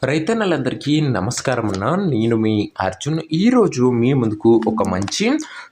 రైతన్నలందరికీ నమస్కారం అన్న. నేను మీ అర్జున్. ఈరోజు మీ ముందుకు ఒక మంచి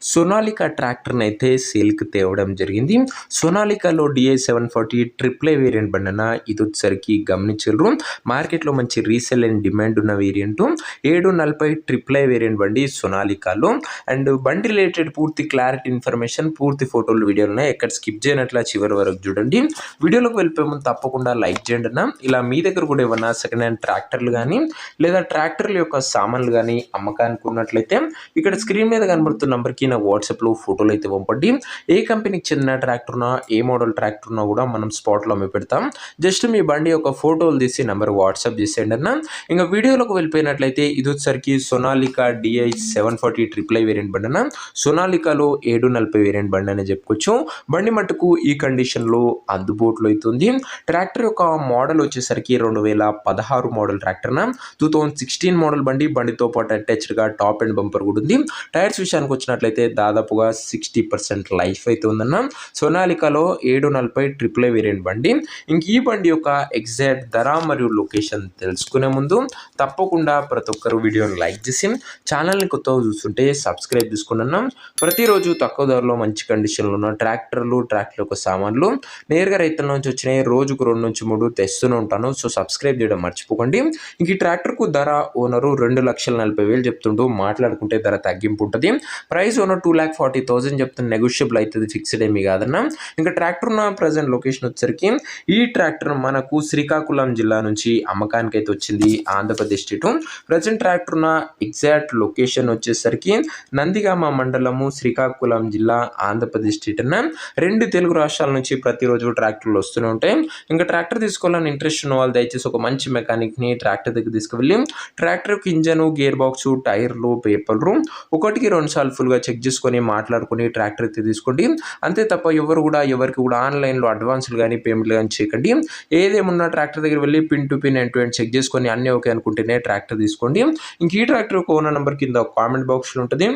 సోనాలికా ట్రాక్టర్ని అయితే సేల్కి తేవడం జరిగింది. సోనాలికాలో DI 740 ట్రిపుల్ వేరియంట్ బండి అన్న. ఇది వచ్చేసరికి గమనించగలరు, మార్కెట్లో మంచి రీసేల్ అండ్ డిమాండ్ ఉన్న వేరియంట్ 740 ట్రిపుల్ వేరియంట్ బండి సోనాలికాలో. అండ్ బండి రిలేటెడ్ పూర్తి క్లారిటీ ఇన్ఫర్మేషన్, పూర్తి ఫోటోలు, వీడియోలు ఎక్కడ స్కిప్ చేయనట్లా చివరి వరకు చూడండి. వీడియోలోకి వెళ్ళిపోయే ముందు తప్పకుండా లైక్ చేయండి అన్న. ఇలా మీ దగ్గర కూడా ఏమన్నా సెకండ్ హ్యాండ్ ట్రాక్టర్లు కానీ లేదా ట్రాక్టర్ల యొక్క సామాన్లు కానీ అమ్మకానికి ఉన్నట్లయితే ఇక్కడ స్క్రీన్ మీద కనబడుతున్న నంబర్కి నా వాట్సాప్లో ఫోటోలు అయితే పంపండి. ఏ కంపెనీకి చెందిన ట్రాక్టర్ ఉన్నా, ఏ మోడల్ ట్రాక్టర్ ఉన్నా కూడా మనం స్పాట్లో అమ్మి పెడతాం. జస్ట్ మీ బండి యొక్క ఫోటోలు తీసి నెంబర్ వాట్సాప్ చేసేయండి అన్న. ఇంకా వీడియోలోకి వెళ్ళిపోయినట్లయితే ఇది వచ్చేసరికి సోనాలికా DI 740 ట్రిపుల్ వేరియంట్ బండి అన్న. సోనాలికాలో 740 వేరియంట్ బండి అని చెప్పుకోవచ్చు. బండి మట్టుకు ఈ కండిషన్లో అందుబాటులో అవుతుంది. ట్రాక్టర్ యొక్క మోడల్ వచ్చేసరికి 2016 మోడల్ ట్రాక్టర్ 2016 మోడల్ బండితో పాటు అటాచ్డ్గా టాప్ అండ్ బంపర్ కూడా ఉంది. టైర్స్ విషయానికి వచ్చినట్లయితే దాదాపుగా 60% లైఫ్ అయితే ఉందన్న. సోనాలికాలో 740 ట్రిపుల్ వేరియంట్ బండి. ఇంక ఈ బండి యొక్క ఎగ్జాక్ట్ ధర మరియు లొకేషన్ తెలుసుకునే ముందు తప్పకుండా ప్రతి ఒక్కరు వీడియోని లైక్ చేసి ఛానల్ని కొత్తగా చూస్తుంటే సబ్స్క్రైబ్ చేసుకున్నాం. ప్రతిరోజు తక్కువ ధరలో మంచి కండిషన్లో ఉన్న ట్రాక్టర్ యొక్క సామాన్లు నేరుగా రైతుల నుంచి వచ్చినాయి. రోజుకు 2 నుంచి 3 తెస్తూనే ఉంటాను. సో సబ్స్క్రైబ్ చేయడం మర్చిపోకండి. ఇంక ఈ ట్రాక్టర్కు ధర ఓనరు 2,40,40,000 చెప్తుంటూ, మాట్లాడుకుంటే ధర తగ్గింపు ఉంటుంది. ప్రైస్ ఓనర్ 2,40,000 చెప్తున్న, నెగోషియబుల్ అవుతుంది, ఫిక్స్డ్ ఏమీ కాదన్న. ఇంకా ట్రాక్టర్ ఉన్న ప్రజెంట్ లొకేషన్ వచ్చేసరికి ఈ ట్రాక్టర్ మనకు శ్రీకాకుళం జిల్లా నుంచి అమ్మకానికి అయితే వచ్చింది, ఆంధ్రప్రదేశ్ స్టేట్. ప్రజెంట్ ట్రాక్టర్ ఉన్న ఎగ్జాక్ట్ లొకేషన్ వచ్చేసరికి నందిగామ మండలము, శ్రీకాకుళం జిల్లా, ఆంధ్రప్రదేశ్ స్టేట్ అన్న. 2 తెలుగు రాష్ట్రాల నుంచి ప్రతిరోజు ట్రాక్టర్లు వస్తూనే ఉంటాయి. ఇంకా ట్రాక్టర్ తీసుకోవాలని ఇంట్రెస్ట్ ఉన్న వాళ్ళు దయచేసి ఒక మంచి మెకానిక్ని ట్రాక్టర్ దగ్గర తీసుకువెళ్ళి ట్రాక్టర్ యొక్క ఇంజను, గేర్ బాక్స్, టైర్లు, పేపర్లు 1-2 సార్లు ఫుల్గా చెక్ చేసుకొని మాట్లాడుకొని ట్రాక్టర్ అయితే తీసుకోండి. అంతే తప్ప ఎవరికి కూడా ఆన్లైన్లో అడ్వాన్స్లు కానీ పేమెంట్లు కానీ చేయకండి. ఏదేమున్నా ట్రాక్టర్ దగ్గర వెళ్ళి pin to pin end to end check చేసుకొని అన్నీ ఓకే అనుకుంటేనే ట్రాక్టర్ తీసుకోండి. ఇంక ఈ ట్రాక్టర్ ఓనర్ నెంబర్ కింద కామెంట్ బాక్స్లో ఉంటుంది.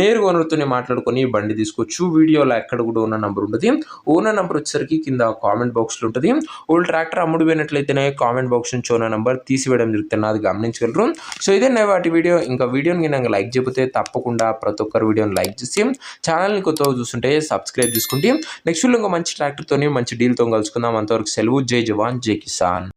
నేరుగా ఓనర్తోనే మాట్లాడుకొని బండి తీసుకోవచ్చు. వీడియోలో ఎక్కడ కూడా ఓనర్ నెంబర్ ఉంటుంది. ఓనర్ నెంబర్ వచ్చేసరికి కింద కామెంట్ బాక్స్లో ఉంటుంది. ఓల్డ్ ట్రాక్టర్ అమ్ముడు పోయినట్లయితేనే కామెంట్ బాక్స్ నుంచి ఓనర్ నెంబర్ తీసివేయడం జరుగుతుంది, అది గమనించగలరు. సో ఇదే వాటి వీడియో. ఇంకా వీడియోని నాకు లైక్ చేయకపోతే తప్పకుండా ప్రతి ఒక్కరు వీడియోని లైక్ చేసి ఛానల్ని కొత్తగా చూస్తుంటే సబ్స్క్రైబ్ చేసుకుంటే నెక్స్ట్ ఇంకా మంచి ట్రాక్టర్తో మంచి డీల్తో కలుసుకుందాం. అంతవరకు సెలవు. జై జవాన్, జై కిసాన్.